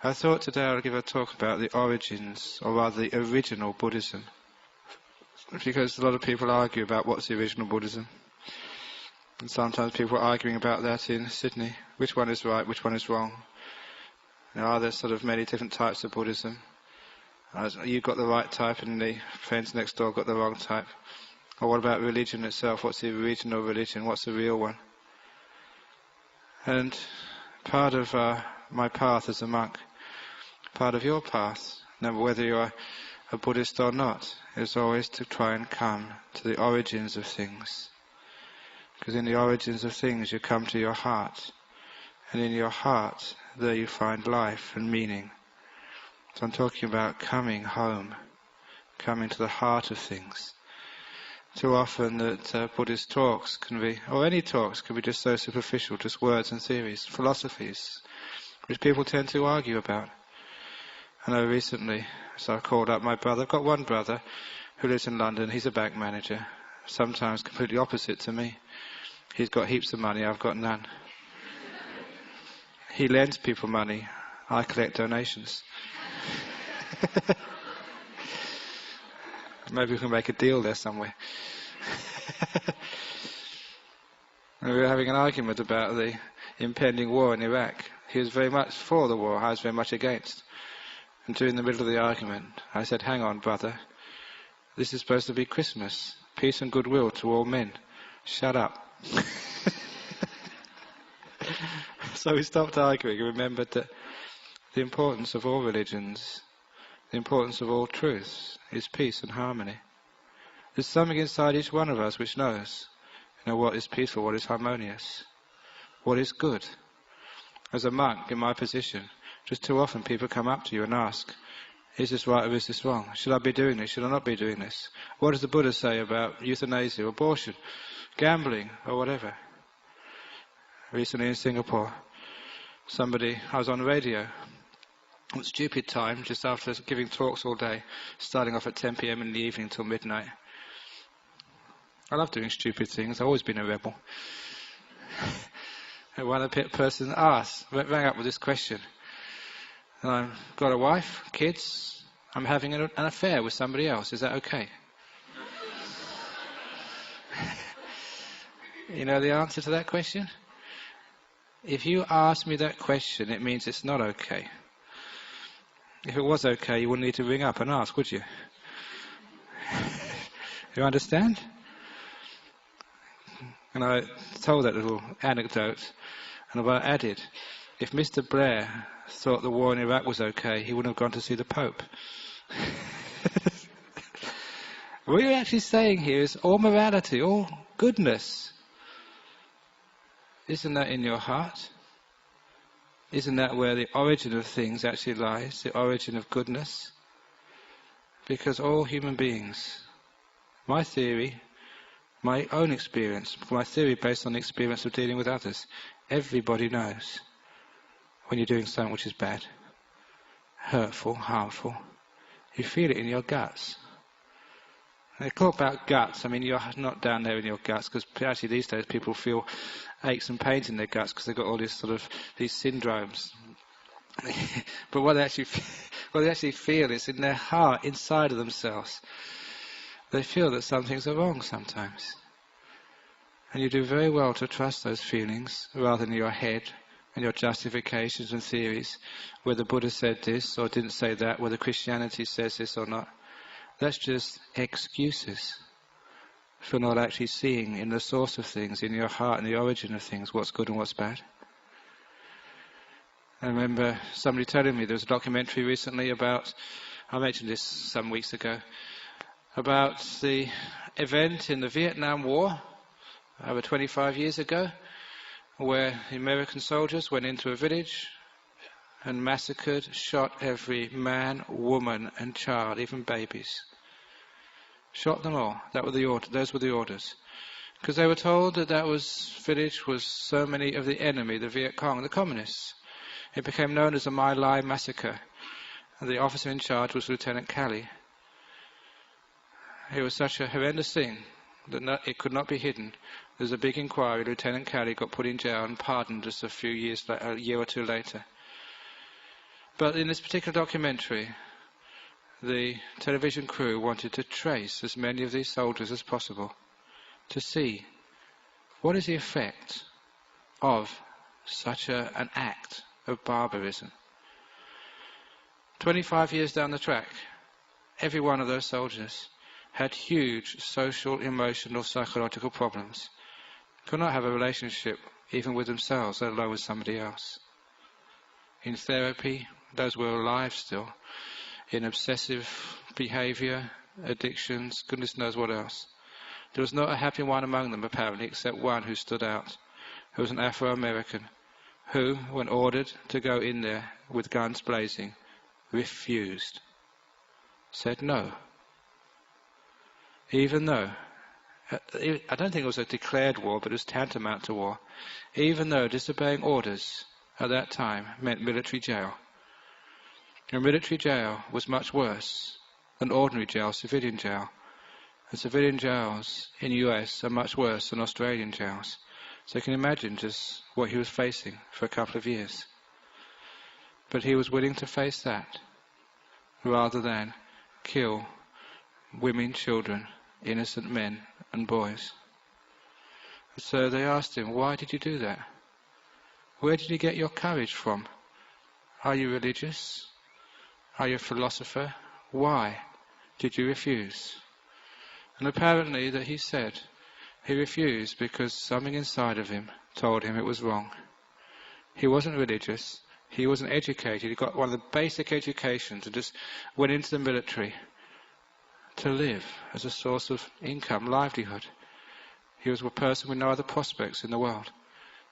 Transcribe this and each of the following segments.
I thought today I'll give a talk about the origins, or rather the original Buddhism. Because a lot of people argue about what's the original Buddhism. And sometimes people are arguing about that in Sydney. Which one is right, which one is wrong? Are there sort of many different types of Buddhism? You got the right type and the friends next door got the wrong type. Or what about religion itself? What's the original religion? What's the real one? And part of my path as a monk, part of your path, no matter whether you're a Buddhist or not, is always to try and come to the origins of things. Because in the origins of things you come to your heart. And in your heart, there you find life and meaning. So I'm talking about coming home, coming to the heart of things. Too often that Buddhist talks can be, or any talks can be just so superficial, just words and theories, philosophies, which people tend to argue about. I know recently, so I called up my brother. I've got one brother who lives in London. He's a bank manager, sometimes completely opposite to me. He's got heaps of money, I've got none. He lends people money, I collect donations. Maybe we can make a deal there somewhere. We were having an argument about the impending war in Iraq. He was very much for the war, I was very much against. And during the middle of the argument, I said, hang on, brother, this is supposed to be Christmas, peace and goodwill to all men. Shut up. So we stopped arguing and remembered that the importance of all religions, the importance of all truths, is peace and harmony. There's something inside each one of us which knows, what is peaceful, what is harmonious, what is good. As a monk, in my position, just too often people come up to you and ask, is this right or is this wrong? Should I be doing this? Should I not be doing this? What does the Buddha say about euthanasia, abortion, gambling, or whatever? Recently in Singapore, I was on the radio at stupid time, just after giving talks all day, starting off at 10 p.m. in the evening till midnight. I love doing stupid things, I've always been a rebel. And one person rang up with this question. I've got a wife, kids, I'm having an affair with somebody else, is that okay? You know the answer to that question? If you ask me that question, it means it's not okay. If it was okay, you wouldn't need to ring up and ask, would you? You understand? And I told that little anecdote, and I added, if Mr. Blair thought the war in Iraq was okay, he wouldn't have gone to see the Pope. What you're actually saying here is all morality, all goodness. Isn't that in your heart? Isn't that where the origin of things actually lies, the origin of goodness? Because all human beings, my theory, my own experience, my theory based on the experience of dealing with others, everybody knows when you're doing something which is bad, hurtful, harmful. You feel it in your guts. They talk about guts. I mean, you're not down there in your guts, because actually these days people feel aches and pains in their guts because they've got all these syndromes. But what they actually feel is in their heart, inside of themselves. They feel that some things are wrong sometimes. And you do very well to trust those feelings rather than your head and your justifications and theories, whether Buddha said this or didn't say that, whether Christianity says this or not. That's just excuses for not actually seeing in the source of things, in your heart and the origin of things, what's good and what's bad. I remember somebody telling me there was a documentary recently about, I mentioned this some weeks ago, about the event in the Vietnam War over 25 years ago, where the American soldiers went into a village and massacred, shot every man, woman and child, even babies. Shot them all. Those were the orders. Because they were told that village was so many of the enemy, the Viet Cong, the communists. It became known as the My Lai massacre. And the officer in charge was Lieutenant Calley. It was such a horrendous thing that it could not be hidden. There was a big inquiry. Lieutenant Calley got put in jail and pardoned just a year or two later. But in this particular documentary, the television crew wanted to trace as many of these soldiers as possible to see what is the effect of such an act of barbarism. 25 years down the track, every one of those soldiers had huge social, emotional, psychological problems. Could not have a relationship even with themselves, let alone with somebody else. In therapy, those were alive still. In obsessive behaviour, addictions, goodness knows what else. There was not a happy one among them, apparently, except one who stood out, who was an Afro-American, who, when ordered to go in there with guns blazing, refused. Said no. Even though, I don't think it was a declared war, but it was tantamount to war, even though disobeying orders at that time meant military jail. And military jail was much worse than ordinary jail, civilian jail. And civilian jails in the US are much worse than Australian jails. So you can imagine just what he was facing for a couple of years. But he was willing to face that rather than kill women, children, innocent men and boys. So they asked him, why did you do that? Where did you get your courage from? Are you religious? Are you a philosopher? Why did you refuse? And apparently that he said he refused because something inside of him told him it was wrong. He wasn't religious. He wasn't educated. He got one of the basic educations and just went into the military to live as a source of income, livelihood. He was a person with no other prospects in the world.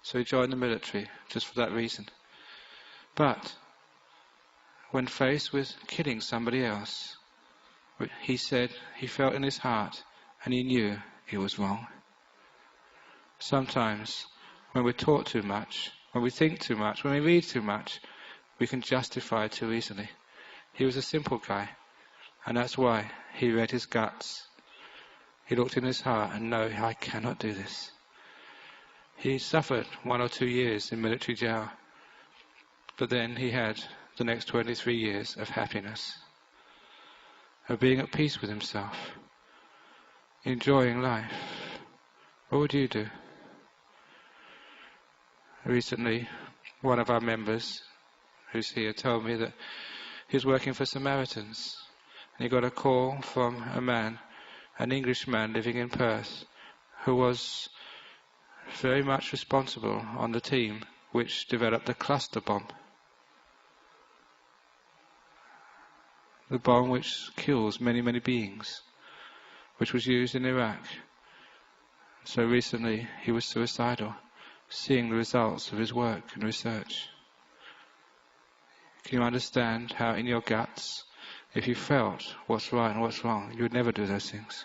So he joined the military just for that reason. But when faced with killing somebody else, he said he felt in his heart and he knew it was wrong. Sometimes when we're taught too much, when we think too much, when we read too much, we can justify it too easily. He was a simple guy, and that's why he read his guts. He looked in his heart and no, I cannot do this. He suffered 1 or 2 years in military jail, but then he had the next 23 years of happiness, of being at peace with himself, enjoying life. What would you do? Recently, one of our members, who's here, told me that he was working for Samaritans, and he got a call from a man, an Englishman living in Perth, who was very much responsible on the team which developed the cluster bomb. The bomb which kills many, many beings, which was used in Iraq. So recently he was suicidal, seeing the results of his work and research. Can you understand how in your guts, if you felt what's right and what's wrong, you would never do those things?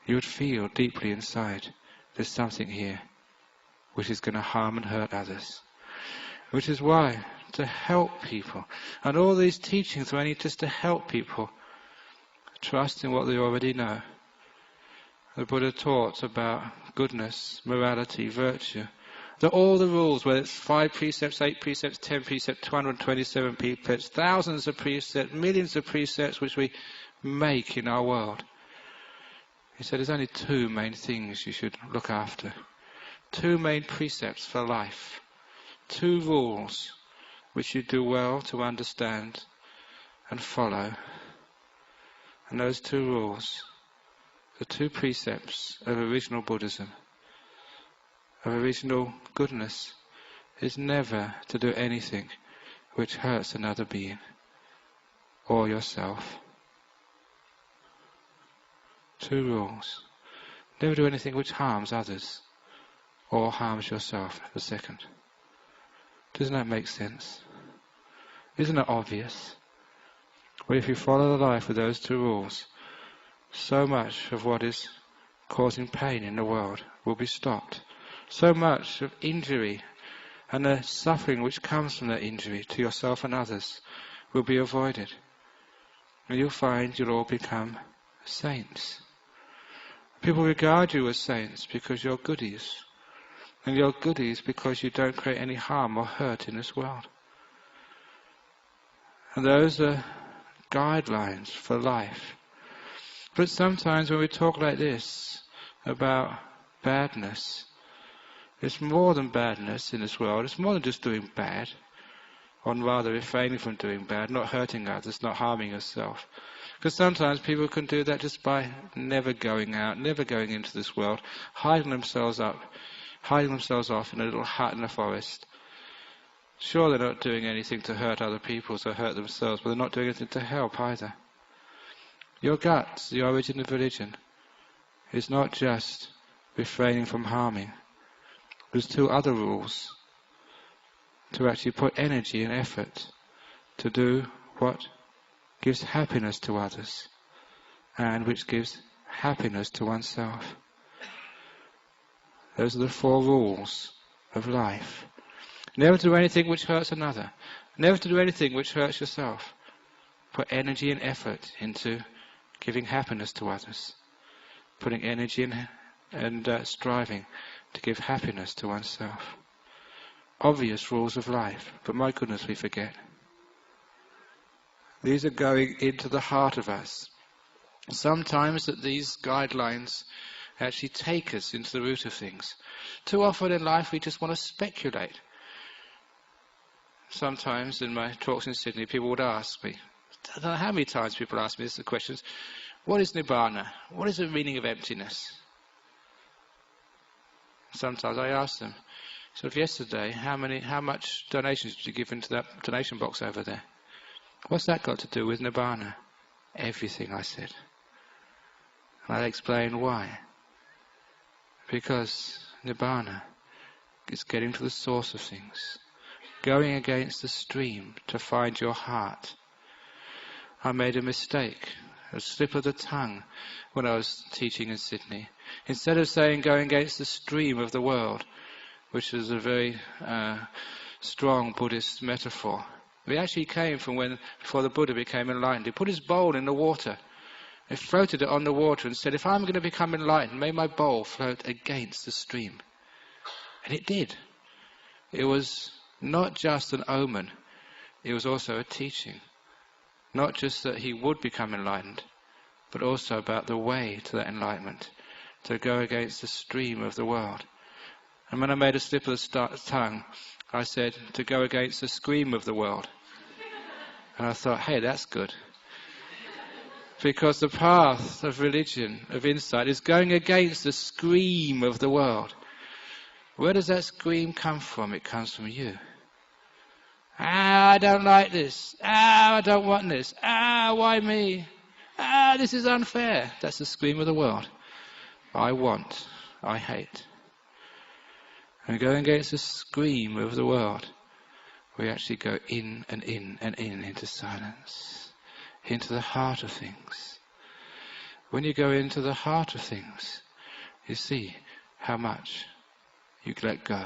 You would feel deeply inside, there's something here which is going to harm and hurt others. Which is why, to help people, and all these teachings are only just to help people trust in what they already know. The Buddha taught about goodness, morality, virtue. That all the rules, whether it's 5 precepts, 8 precepts, 10 precepts, 227 precepts, thousands of precepts, millions of precepts which we make in our world. He said there's only 2 main things you should look after. 2 main precepts for life. 2 rules which you do well to understand and follow. And those 2 rules, the 2 precepts of original Buddhism, of original goodness, is never to do anything which hurts another being or yourself. 2 rules. Never do anything which harms others or harms yourself, the second. Doesn't that make sense? Isn't it obvious? Well, if you follow the life with those 2 rules, so much of what is causing pain in the world will be stopped. So much of injury and the suffering which comes from that injury to yourself and others will be avoided. And you'll find you'll all become saints. People regard you as saints because you're goodies. And you're goodies because you don't create any harm or hurt in this world. And those are guidelines for life. But sometimes when we talk like this about badness, it's more than badness in this world. It's more than just doing bad, or rather refraining from doing bad, not hurting others, not harming yourself. Because sometimes people can do that just by never going out, never going into this world, hiding themselves off in a little hut in the forest. Sure, they're not doing anything to hurt other people or hurt themselves, but they're not doing anything to help either. Your guts, the origin of religion, is not just refraining from harming. There's two other rules. To actually put energy and effort to do what gives happiness to others and which gives happiness to oneself. Those are the 4 rules of life. Never to do anything which hurts another. Never to do anything which hurts yourself. Put energy and effort into giving happiness to others. Putting energy and striving to give happiness to oneself. Obvious rules of life, but my goodness, we forget. These are going into the heart of us. Sometimes that these guidelines actually take us into the root of things. Too often in life we just want to speculate. Sometimes in my talks in Sydney, people would ask me, I don't know how many times people ask me this, the questions, what is Nibbana? What is the meaning of emptiness? Sometimes I ask them, so if yesterday, how much donations did you give into that donation box over there? What's that got to do with Nibbana? Everything, I said. And I explained why. Because Nibbana is getting to the source of things. Going against the stream to find your heart. I made a mistake, a slip of the tongue when I was teaching in Sydney. Instead of saying going against the stream of the world, which is a very strong Buddhist metaphor. It actually came from before the Buddha became enlightened. He put his bowl in the water. He floated it on the water and said, if I'm going to become enlightened, may my bowl float against the stream. And it did. It was not just an omen, it was also a teaching. Not just that he would become enlightened, but also about the way to that enlightenment, to go against the stream of the world. And when I made a slip of the tongue, I said, to go against the scream of the world. And I thought, hey, that's good. Because the path of religion, of insight, is going against the scream of the world. Where does that scream come from? It comes from you. I don't like this. I don't want this. Why me? This is unfair. That's the scream of the world. I want. I hate. And going against the scream of the world, we actually go in and in and in into silence, into the heart of things. When you go into the heart of things, you see how much you let go.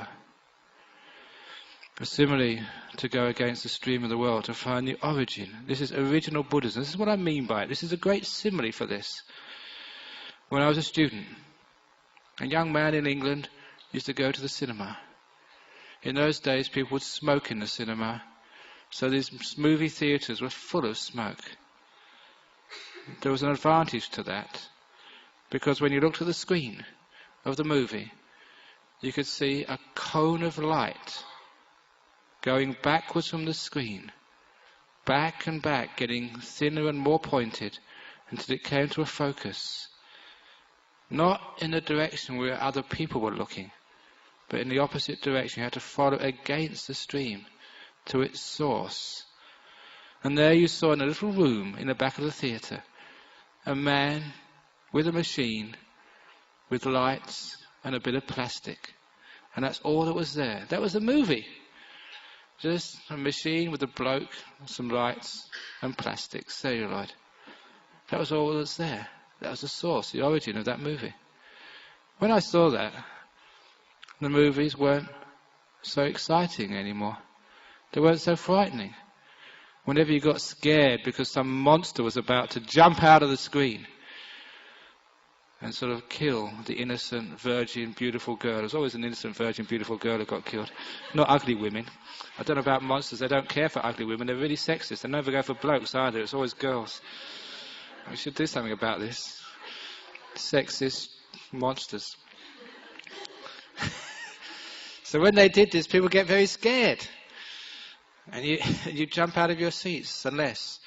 But similarly, to go against the stream of the world, to find the origin. This is original Buddhism. This is what I mean by it. This is a great simile for this. When I was a student, a young man in England used to go to the cinema. In those days, people would smoke in the cinema, so these movie theatres were full of smoke. There was an advantage to that, because when you looked at the screen of the movie, you could see a cone of light going backwards from the screen, back and back, getting thinner and more pointed, until it came to a focus. Not in the direction where other people were looking, but in the opposite direction. You had to follow against the stream to its source. And there you saw in a little room in the back of the theatre, a man with a machine, with lights and a bit of plastic. And that's all that was there. That was the movie. Just a machine with a bloke, some lights and plastic, celluloid. That was all that was there. That was the source, the origin of that movie. When I saw that, the movies weren't so exciting anymore. They weren't so frightening. Whenever you got scared because some monster was about to jump out of the screen, and sort of kill the innocent, virgin, beautiful girl. There's always an innocent, virgin, beautiful girl who got killed. Not ugly women. I don't know about monsters. They don't care for ugly women. They're really sexist. They never go for blokes either. It's always girls. We should do something about this. Sexist monsters. So when they did this, people get very scared. And you jump out of your seats unless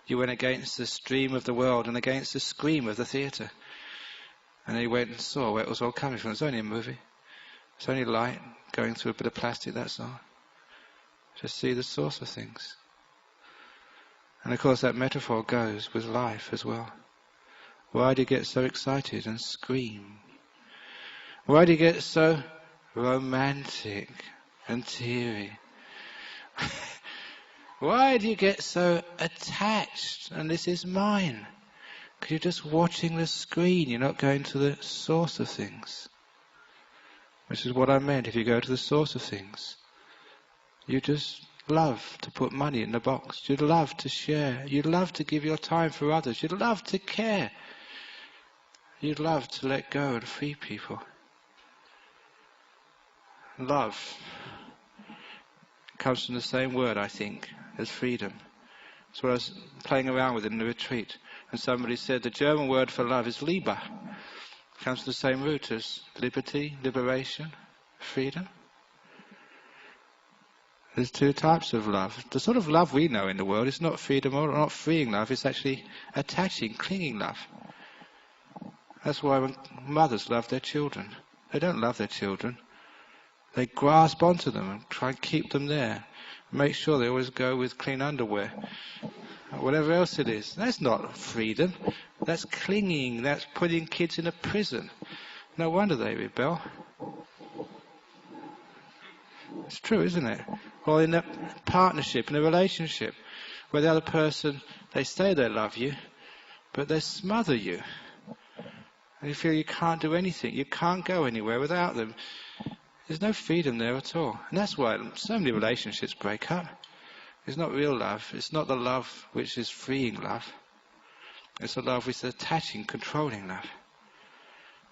you went against the stream of the world and against the scream of the theatre. And then you went and saw where it was all coming from. It's only a movie. It's only light going through a bit of plastic, that's all. Just see the source of things. And of course that metaphor goes with life as well. Why do you get so excited and scream? Why do you get so romantic and teary? Why do you get so attached? And this is mine. Because you're just watching the screen. You're not going to the source of things. Which is what I meant. If you go to the source of things, you just love to put money in the box. You'd love to share. You'd love to give your time for others. You'd love to care. You'd love to let go and free people. Love comes from the same word, I think, as freedom. That's what I was playing around with in the retreat. And somebody said the German word for love is Liebe. It comes from the same root as liberty, liberation, freedom. There's two types of love. The sort of love we know in the world is not freedom or not freeing love. It's actually attaching, clinging love. That's why when mothers love their children, they don't love their children. They grasp onto them and try and keep them there. Make sure they always go with clean underwear. Whatever else it is. That's not freedom. That's clinging. That's putting kids in a prison. No wonder they rebel. It's true, isn't it? Or in a partnership, in a relationship, where the other person, they say they love you, but they smother you. And you feel you can't do anything. You can't go anywhere without them. There's no freedom there at all. And that's why so many relationships break up. It's not real love. It's not the love which is freeing love. It's the love which is attaching, controlling love.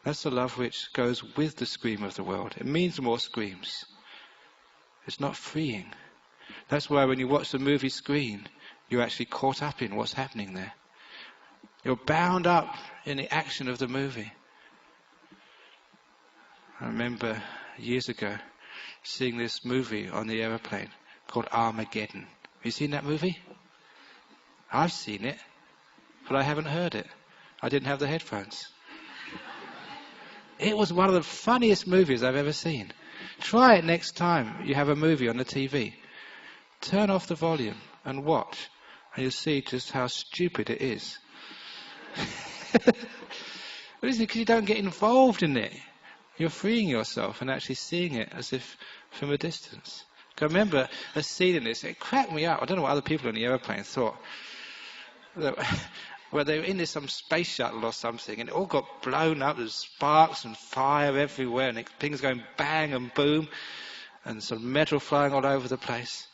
That's the love which goes with the scream of the world. It means more screams. It's not freeing. That's why when you watch the movie screen, you're actually caught up in what's happening there. You're bound up in the action of the movie. I remember years ago seeing this movie on the aeroplane called Armageddon. Have you seen that movie? I've seen it, but I haven't heard it. I didn't have the headphones. It was one of the funniest movies I've ever seen. Try it next time you have a movie on the TV. Turn off the volume and watch, and you'll see just how stupid it is. Because you don't get involved in it. You're freeing yourself and actually seeing it as if from a distance. I remember a scene in this, it cracked me up. I don't know what other people on the aeroplane thought. Where they were in some space shuttle or something, and it all got blown up. There's sparks and fire everywhere, and things going bang and boom, and some metal flying all over the place.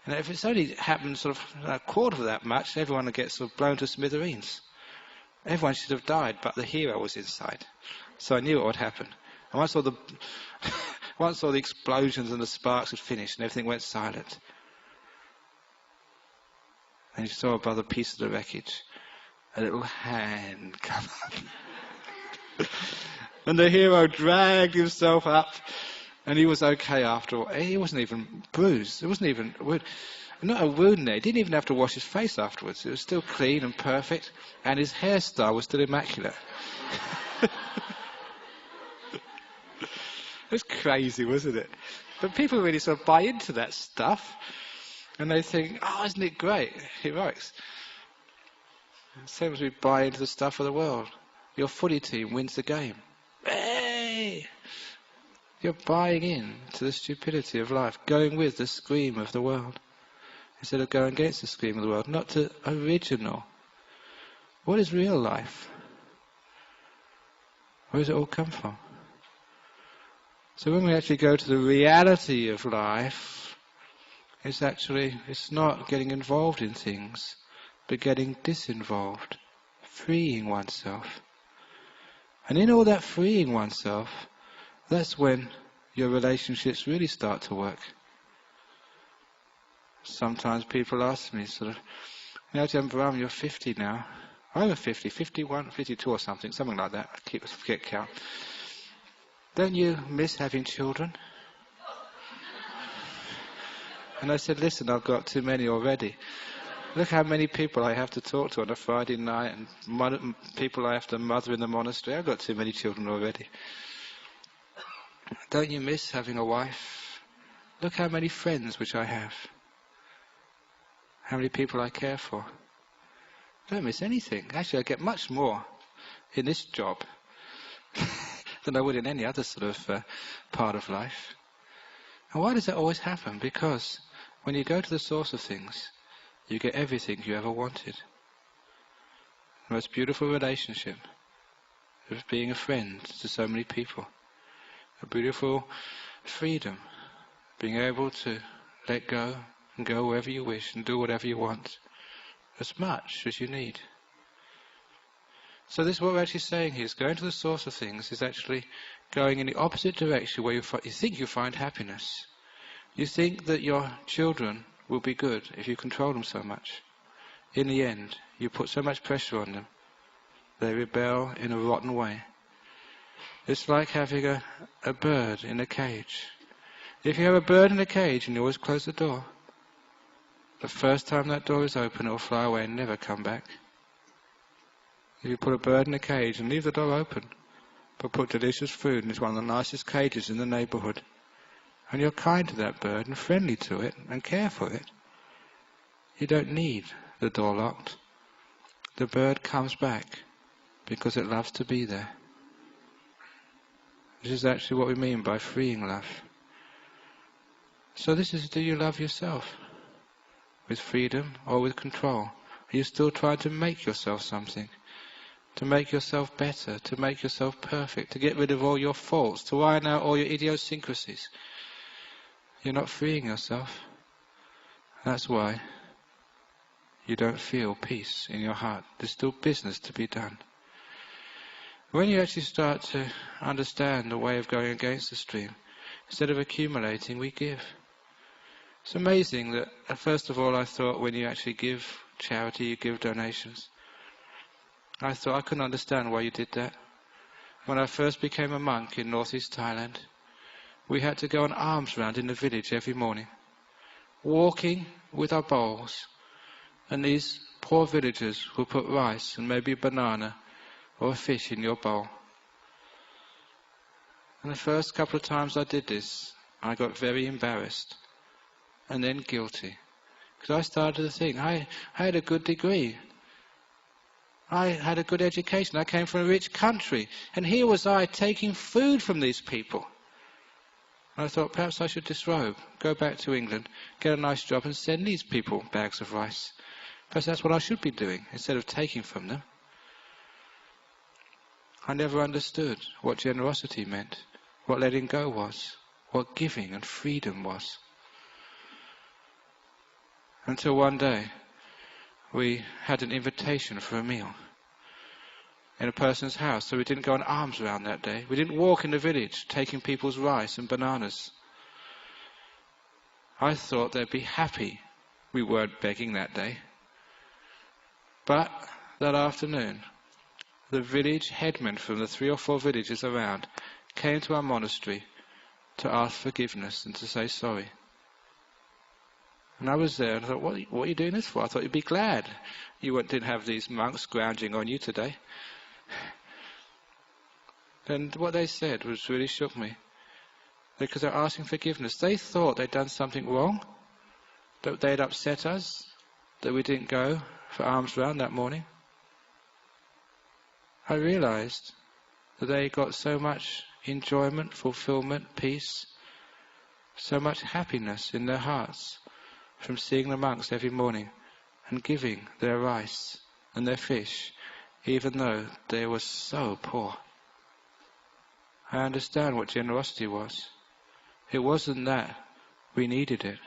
And if it's only happened sort of a quarter of that much, everyone would get sort of blown to smithereens. Everyone should have died, but the hero was inside. So I knew what would happen. And once all the explosions and the sparks had finished and everything went silent, and you saw above the piece of the wreckage a little hand come up. And the hero dragged himself up, and he was okay after all. He wasn't even bruised. It wasn't even not a wound there. He didn't even have to wash his face afterwards. It was still clean and perfect, and his hairstyle was still immaculate. It's crazy, wasn't it? But people really sort of buy into that stuff, and they think, oh, isn't it great? Heroics. Same as we buy into the stuff of the world. Your footy team wins the game. Hey! You're buying in to the stupidity of life, going with the scream of the world, instead of going against the scream of the world, not to original. What is real life? Where does it all come from? So when we actually go to the reality of life, it's not getting involved in things, but getting disinvolved, freeing oneself. And in all that freeing oneself, that's when your relationships really start to work. Sometimes people ask me, sort of, Ajahn Brahm, you're 50 now. I'm 50, 51, 52 or something like that. I forget count. Don't you miss having children? And I said, listen, I've got too many already. Look how many people I have to talk to on a Friday night, and people I have to mother in the monastery. I've got too many children already. Don't you miss having a wife? Look how many friends which I have. How many people I care for. I don't miss anything. Actually, I get much more in this job than I would in any other sort of part of life. And why does that always happen? Because when you go to the source of things, you get everything you ever wanted. The most beautiful relationship of being a friend to so many people. A beautiful freedom, being able to let go and go wherever you wish and do whatever you want, as much as you need. So this is what we're actually saying here, is going to the source of things is actually going in the opposite direction where you think you find happiness. You think that your children will be good if you control them so much. In the end, you put so much pressure on them, they rebel in a rotten way. It's like having a bird in a cage. If you have a bird in a cage and you always close the door, the first time that door is open, it will fly away and never come back. If you put a bird in a cage and leave the door open, but put delicious food in, it's one of the nicest cages in the neighbourhood, and you're kind to that bird and friendly to it and care for it, you don't need the door locked. The bird comes back because it loves to be there. This is actually what we mean by freeing love. So this is, do you love yourself? With freedom or with control? Are you still trying to make yourself something? To make yourself better, to make yourself perfect, to get rid of all your faults, to iron out all your idiosyncrasies? You're not freeing yourself. That's why you don't feel peace in your heart. There's still business to be done. When you actually start to understand the way of going against the stream, instead of accumulating, we give. It's amazing that, first of all, I thought when you actually give charity, you give donations. I thought I couldn't understand why you did that. When I first became a monk in northeast Thailand, we had to go on alms round in the village every morning, walking with our bowls, and these poor villagers would put rice and maybe a banana or a fish in your bowl. And the first couple of times I did this, I got very embarrassed and then guilty. Because I started to think, I had a good degree. I had a good education. I came from a rich country. And here was I taking food from these people. And I thought, perhaps I should disrobe, go back to England, get a nice job and send these people bags of rice. Perhaps that's what I should be doing, instead of taking from them. I never understood what generosity meant, what letting go was, what giving and freedom was. Until one day, we had an invitation for a meal in a person's house, so we didn't go on alms round that day. We didn't walk in the village taking people's rice and bananas. I thought they'd be happy we weren't begging that day. But that afternoon, the village headman from the 3 or 4 villages around came to our monastery to ask forgiveness and to say sorry. And I was there and I thought, what are you doing this for? I thought you'd be glad you didn't have these monks scrounging on you today. And what they said was really shook me. Because they're asking forgiveness. They thought they'd done something wrong, that they'd upset us, that we didn't go for alms round that morning. I realized that they got so much enjoyment, fulfillment, peace, so much happiness in their hearts from seeing the monks every morning and giving their rice and their fish, even though they were so poor. I understand what generosity was. It wasn't that we needed it.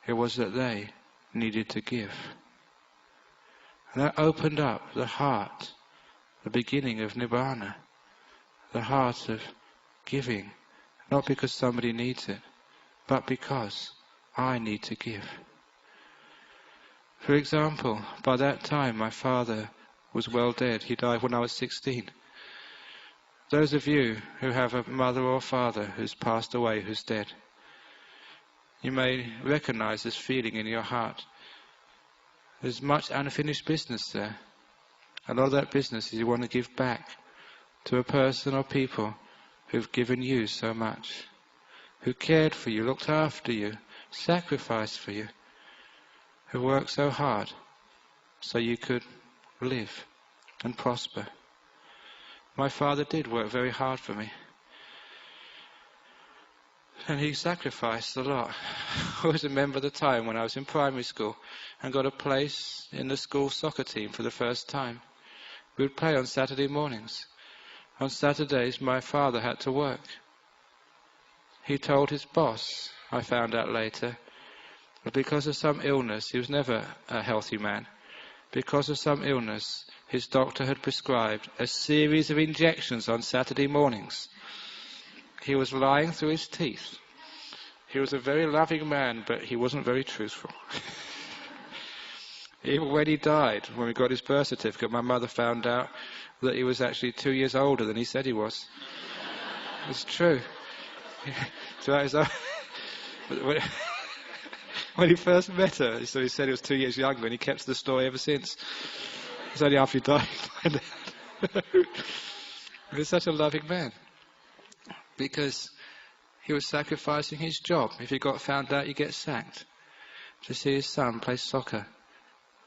It was that they needed to give. And that opened up the heart, the beginning of Nibbana. the heart of giving, not because somebody needs it, but because I need to give. For example, by that time my father was well dead. He died when I was 16. Those of you who have a mother or father who's passed away, who's dead, you may recognize this feeling in your heart. There's much unfinished business there. A lot of that business is you want to give back to a person or people who've given you so much, who cared for you, looked after you, sacrificed for you, who worked so hard so you could live and prosper. My father did work very hard for me. And he sacrificed a lot. I always remember the time when I was in primary school and got a place in the school soccer team for the first time. We would play on Saturday mornings. On Saturdays my father had to work. He told his boss, I found out later, that because of some illness, he was never a healthy man, because of some illness, his doctor had prescribed a series of injections on Saturday mornings. He was lying through his teeth. He was a very loving man, but he wasn't very truthful. Even when he died, when we got his birth certificate, my mother found out that he was actually 2 years older than he said he was. It's true. When he first met her, so he said he was 2 years younger, and he kept to the story ever since. It's only after he died. He was such a loving man, because he was sacrificing his job. If he got found out, he'd get sacked. To see his son play soccer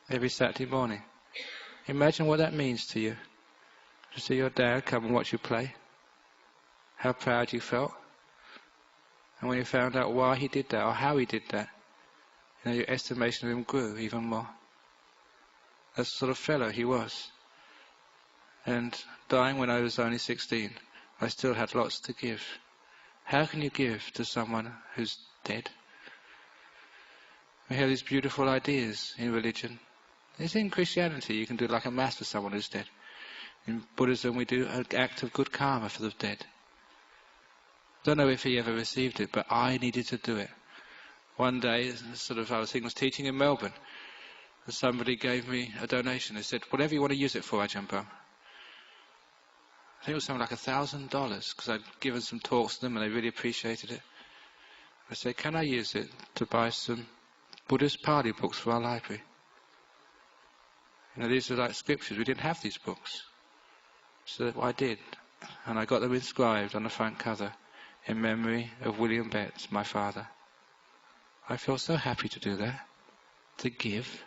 every Saturday morning. Imagine what that means to you. To see your dad come and watch you play. How proud you felt. And when you found out why he did that, or how he did that, your estimation of him grew even more. That's the sort of fellow he was. And dying when I was only 16, I still had lots to give. How can you give to someone who's dead? We have these beautiful ideas in religion. It's in Christianity, you can do like a mass for someone who's dead. In Buddhism we do an act of good karma for the dead. Don't know if he ever received it, but I needed to do it. One day, I was teaching in Melbourne, and somebody gave me a donation. They said, whatever you want to use it for, Ajahn Brahm. I think it was something like $1,000, because I'd given some talks to them and they really appreciated it. I said, can I use it to buy some Buddhist Pali books for our library? These are like scriptures. We didn't have these books. So I did. And I got them inscribed on the front cover in memory of William Betts, my father. I feel so happy to do that, to give.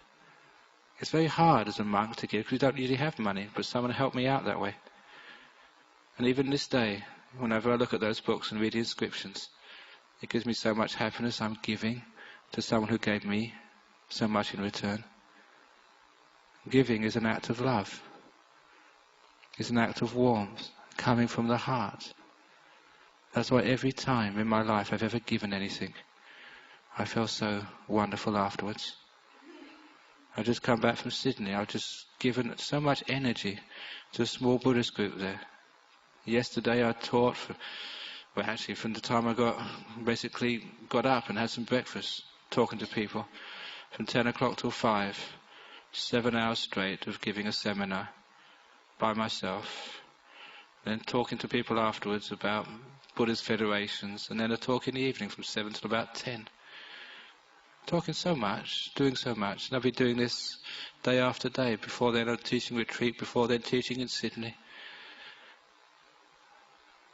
It's very hard as a monk to give, because we don't usually have money, but someone helped me out that way. And even this day, whenever I look at those books and read the inscriptions, it gives me so much happiness. I'm giving to someone who gave me so much in return. Giving is an act of love. It's an act of warmth, coming from the heart. That's why every time in my life I've ever given anything, I feel so wonderful afterwards. I've just come back from Sydney. I've just given so much energy to a small Buddhist group there. Yesterday I taught, from the time I got up and had some breakfast, talking to people, from 10 o'clock till 5, 7 hours straight of giving a seminar by myself, then talking to people afterwards about Buddhist federations, and then a talk in the evening from 7 till about 10. Talking so much, doing so much, and I'll be doing this day after day. Before then a teaching retreat, before then teaching in Sydney.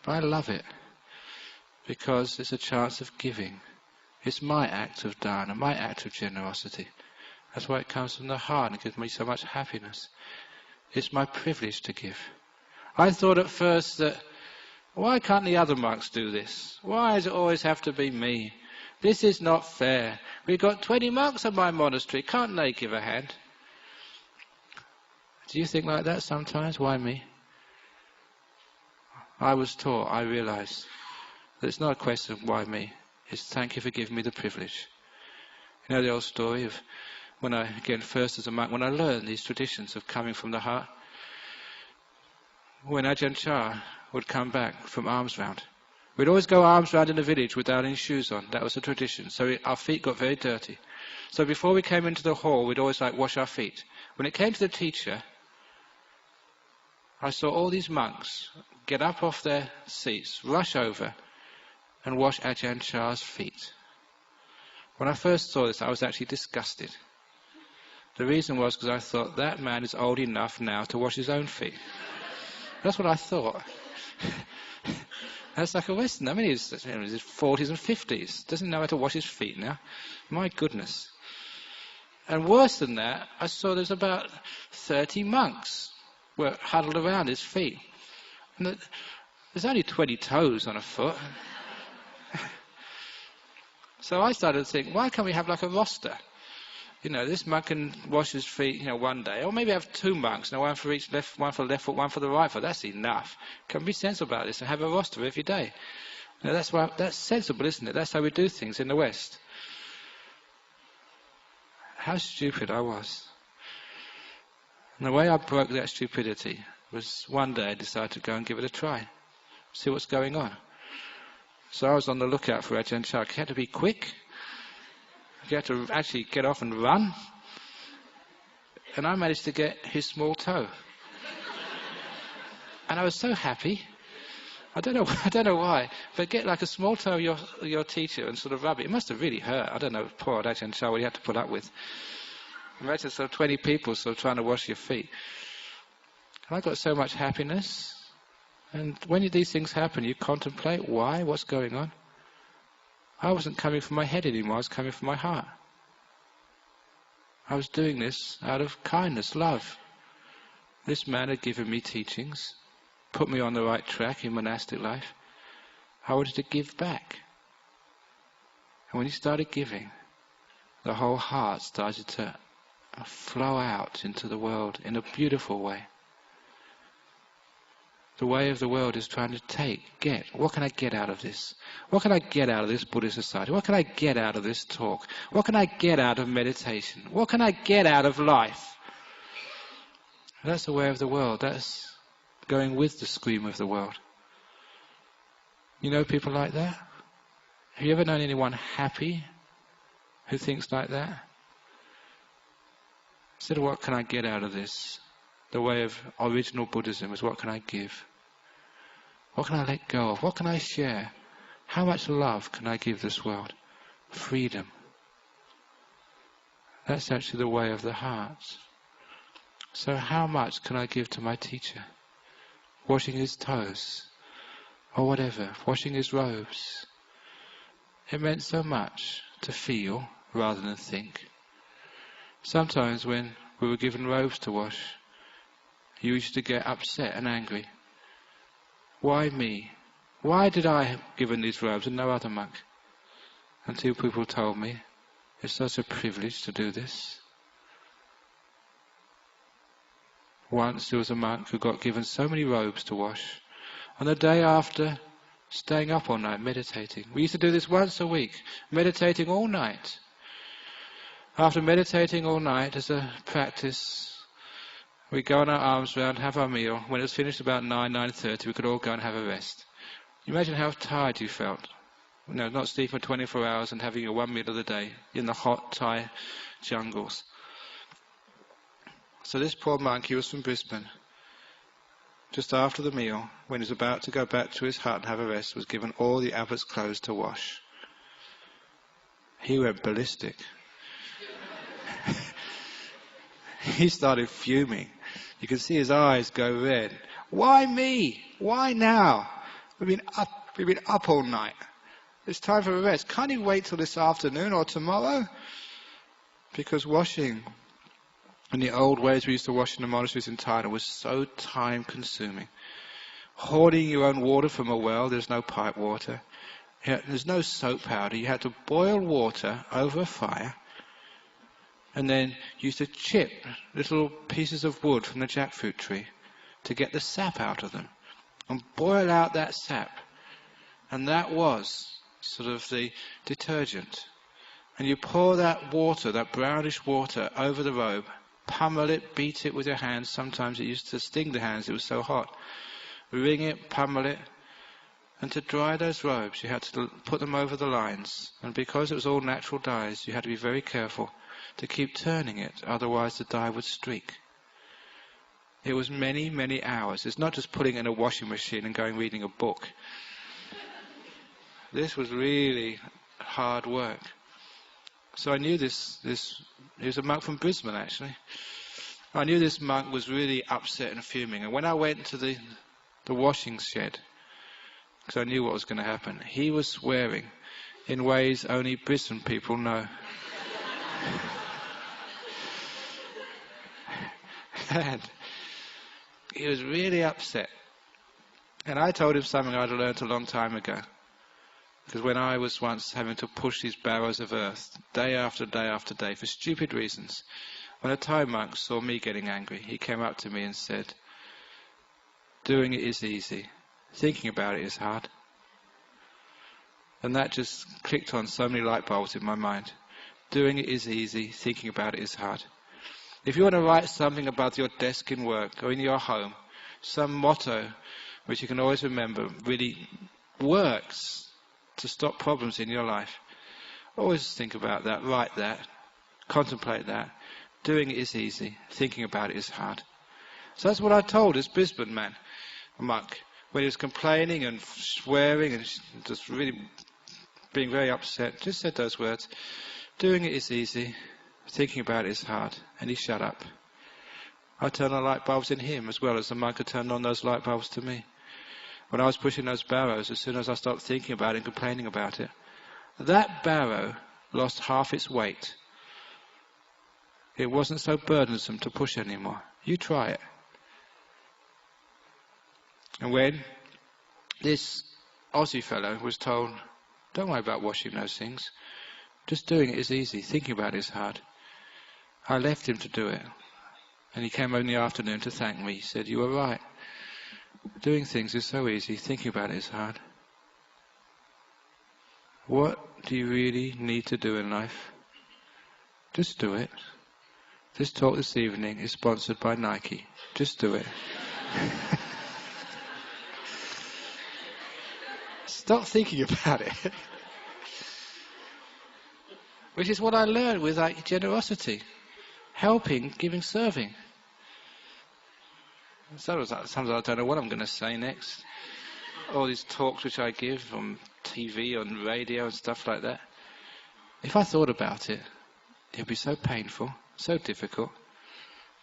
But I love it, because it's a chance of giving. It's my act of dharma, my act of generosity. That's why it comes from the heart and it gives me so much happiness. It's my privilege to give. I thought at first that, why can't the other monks do this? Why does it always have to be me? This is not fair. We've got 20 monks in my monastery. Can't they give a hand? Do you think like that sometimes? Why me? I was taught, I realised that it's not a question of why me. It's thank you for giving me the privilege. You know the old story of when I, again, first as a monk, when I learned these traditions of coming from the heart. When Ajahn Chah would come back from alms round. We'd always go alms round in the village without any shoes on. That was the tradition. So our feet got very dirty. So before we came into the hall, we'd always wash our feet. When it came to the teacher, I saw all these monks get up off their seats, rush over, and wash Ajahn Chah's feet. When I first saw this, I was actually disgusted. The reason was because I thought that man is old enough now to wash his own feet. That's what I thought. That's like a Western. I mean, he's in his 40s and 50s. Doesn't know how to wash his feet now. My goodness. And worse than that, I saw there's about 30 monks were huddled around his feet. And there's only 20 toes on a foot. So I started to think, why can't we have like a roster? This monk can wash his feet, one day. Or maybe have two monks, one for each left, one for the left foot, one for the right foot. That's enough. Can be sensible about this and have a roster every day. That's sensible, isn't it? That's how we do things in the West. How stupid I was. And the way I broke that stupidity was one day I decided to go and give it a try. See what's going on. So I was on the lookout for Ajahn Chah. You had to be quick. You had to actually get off and run. And I managed to get his small toe. And I was so happy. I don't know why. But get like a small toe of your teacher and sort of rub it. It must have really hurt. I don't know, poor old Ajahn Chah, what he had to put up with. Imagine sort of 20 people sort of trying to wash your feet. And I got so much happiness. And when these things happen, you contemplate why, what's going on. I wasn't coming from my head anymore, I was coming from my heart. I was doing this out of kindness, love. This man had given me teachings, put me on the right track in monastic life. I wanted to give back. And when he started giving, the whole heart started to flow out into the world in a beautiful way. The way of the world is trying to get. What can I get out of this? What can I get out of this Buddhist society? What can I get out of this talk? What can I get out of meditation? What can I get out of life? And that's the way of the world. That's going with the stream of the world. You know people like that? Have you ever known anyone happy who thinks like that? Instead of what can I get out of this? The way of original Buddhism is what can I give? What can I let go of? What can I share? How much love can I give this world? Freedom. That's actually the way of the heart. So how much can I give to my teacher? Washing his toes, or whatever, washing his robes. It meant so much to feel rather than think. Sometimes when we were given robes to wash, you used to get upset and angry. Why me? Why did I have given these robes and no other monk? Until people told me, it's such a privilege to do this. Once there was a monk who got given so many robes to wash. On the day after, staying up all night, meditating. We used to do this once a week, meditating all night. After meditating all night as a practice, we'd go on our arms round, have our meal. When it was finished about 9:30, we could all go and have a rest. You imagine how tired you felt. Not sleeping for 24 hours and having your one meal of the day in the hot Thai jungles. So this poor monk, he was from Brisbane. Just after the meal, when he was about to go back to his hut and have a rest, was given all the abbot's clothes to wash. He went ballistic. He started fuming. You could see his eyes go red. Why me? Why now? We've been up all night. It's time for a rest. Can't you wait till this afternoon or tomorrow? Because washing in the old ways we used to wash in the monasteries in Thailand was so time consuming. Hoarding your own water from a well, there's no pipe water. There's no soap powder. You had to boil water over a fire. And then you used to chip little pieces of wood from the jackfruit tree to get the sap out of them. And boil out that sap. And that was sort of the detergent. And you pour that water, that brownish water, over the robe, pummel it, beat it with your hands. Sometimes it used to sting the hands, it was so hot. wring it, pummel it, and to dry those robes you had to put them over the lines, and because it was all natural dyes you had to be very careful to keep turning it, otherwise the dye would streak. It was many, many hours. It's not just putting it in a washing machine and going reading a book. This was really hard work. So I knew this he was a monk from Brisbane actually. I knew this monk was really upset and fuming, and when I went to the washing shed, because I knew what was going to happen, he was swearing in ways only Brisbane people know. And he was really upset. And I told him something I'd learnt a long time ago. Because when I was once having to push these barrows of earth, day after day after day, for stupid reasons, when a Thai monk saw me getting angry, he came up to me and said, "Doing it is easy. Thinking about it is hard." And that just clicked on so many light bulbs in my mind. Doing it is easy. Thinking about it is hard. If you want to write something above your desk in work or in your home, some motto which you can always remember really works to stop problems in your life, always think about that, write that, contemplate that. Doing it is easy, thinking about it is hard. So that's what I told this Brisbane man, a monk, when he was complaining and swearing and just really being very upset, just said those words, doing it is easy, thinking about it is hard, and he shut up. I turned on light bulbs in him as well as the monk had turned on those light bulbs to me. When I was pushing those barrows, as soon as I stopped thinking about it and complaining about it, that barrow lost half its weight. It wasn't so burdensome to push anymore. You try it. And when this Aussie fellow was told, don't worry about washing those things, just doing it is easy, thinking about it is hard, I left him to do it. And he came home in the afternoon to thank me. He said, "You were right. Doing things is so easy, thinking about it is hard." What do you really need to do in life? Just do it. This talk this evening is sponsored by Nike. Just do it. Stop thinking about it. Which is what I learned with generosity. Helping, giving, serving. Sometimes I don't know what I'm going to say next. All these talks which I give on TV, on radio and stuff like that. If I thought about it, it would be so painful, so difficult,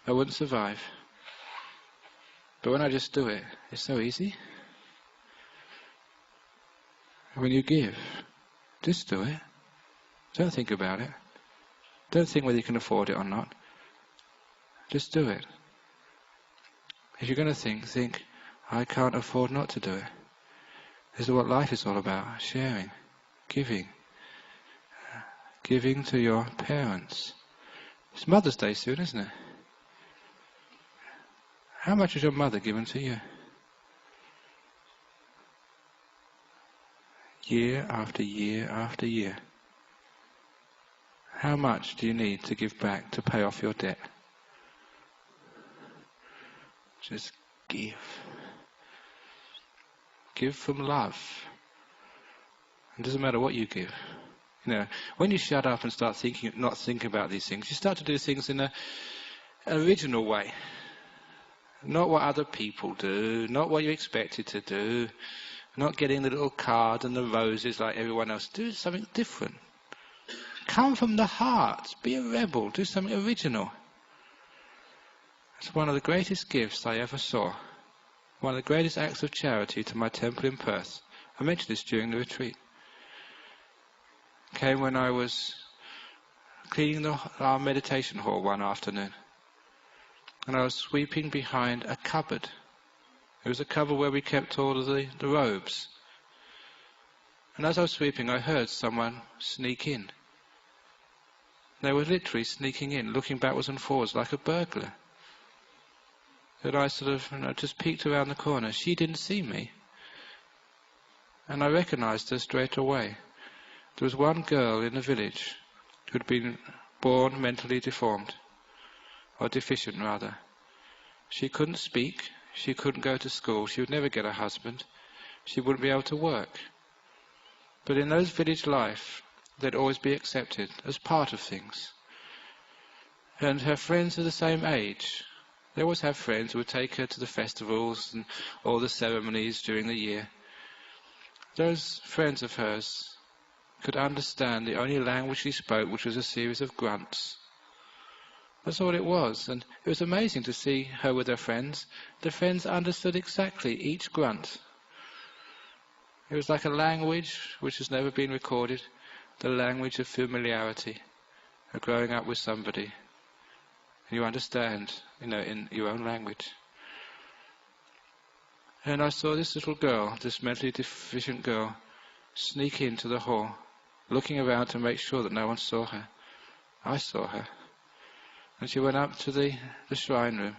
I wouldn't survive. But when I just do it, it's so easy. When you give, just do it. Don't think about it. Don't think whether you can afford it or not. Just do it. If you're going to think, I can't afford not to do it. This is what life is all about, sharing, giving. Giving to your parents. It's Mother's Day soon, isn't it? How much has your mother given to you? Year after year after year. How much do you need to give back to pay off your debt? Just give. Give from love. It doesn't matter what you give. You know, when you shut up and start not thinking about these things, you start to do things in an original way. Not what other people do, not what you're expected to do, not getting the little card and the roses like everyone else. Do something different. Come from the heart. Be a rebel. Do something original. It's one of the greatest gifts I ever saw. One of the greatest acts of charity to my temple in Perth. I mentioned this during the retreat. Came when I was cleaning our meditation hall one afternoon. And I was sweeping behind a cupboard. It was a cupboard where we kept all of the robes. And as I was sweeping, I heard someone sneak in. They were literally sneaking in, looking backwards and forwards like a burglar. And I sort of just peeked around the corner. She didn't see me. And I recognized her straight away. There was one girl in the village who had been born mentally deformed, or deficient rather. She couldn't speak. she couldn't go to school, she would never get a husband, she wouldn't be able to work. But in those village life, they'd always be accepted as part of things. And her friends are the same age. They always have friends who would take her to the festivals and all the ceremonies during the year. Those friends of hers could understand the only language she spoke, which was a series of grunts. That's all it was, and it was amazing to see her with her friends. The friends understood exactly each grunt. It was like a language which has never been recorded, the language of familiarity, of growing up with somebody. And you understand, in your own language. And I saw this little girl, this mentally deficient girl, sneak into the hall, looking around to make sure that no one saw her. I saw her. And she went up to the shrine room,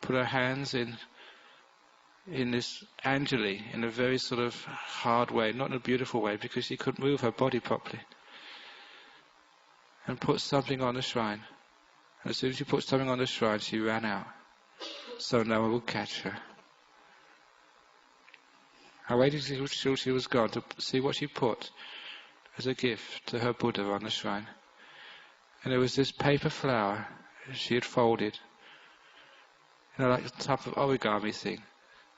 put her hands in this Anjali, in a very sort of hard way, not in a beautiful way, because she couldn't move her body properly, and put something on the shrine. And as soon as she put something on the shrine, she ran out, so no one would catch her. I waited till she was gone to see what she put as a gift to her Buddha on the shrine. And it was this paper flower she had folded, like the type of origami thing.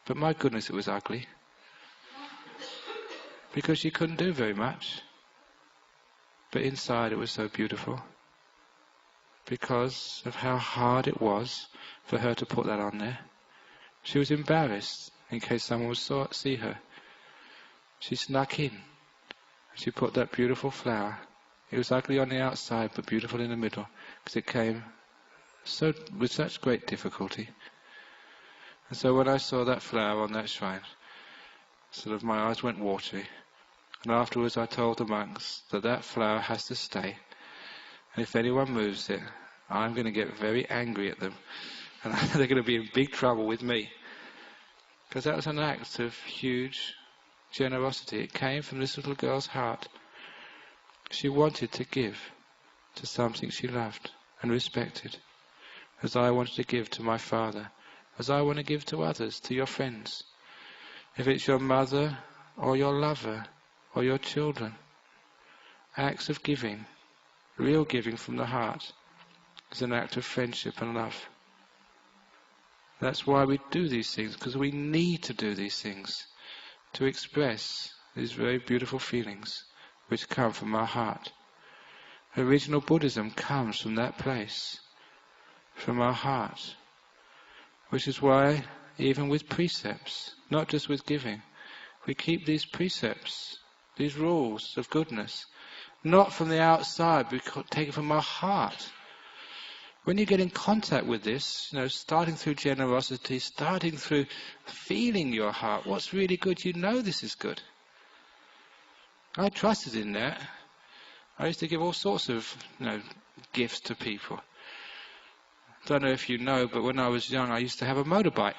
But my goodness, it was ugly. Because she couldn't do very much. But inside it was so beautiful. Because of how hard it was for her to put that on there. She was embarrassed in case someone would see her. She snuck in. She put that beautiful flower. It was ugly on the outside, but beautiful in the middle, because it came with such great difficulty. And so when I saw that flower on that shrine, sort of my eyes went watery. And afterwards I told the monks that flower has to stay. And if anyone moves it, I'm going to get very angry at them. And they're going to be in big trouble with me. Because that was an act of huge generosity. It came from this little girl's heart. She wanted to give to something she loved and respected, as I wanted to give to my father, as I want to give to others, to your friends. If it's your mother or your lover or your children, acts of giving, real giving from the heart, is an act of friendship and love. That's why we do these things, because we need to do these things to express these very beautiful feelings which come from our heart. Original Buddhism comes from that place, from our heart, which is why even with precepts, not just with giving, we keep these precepts, these rules of goodness, not from the outside, we take it from our heart. When you get in contact with this, starting through generosity, starting through feeling your heart, what's really good, this is good. I trusted in that. I used to give all sorts of, gifts to people. Don't know if you know, but when I was young, I used to have a motorbike.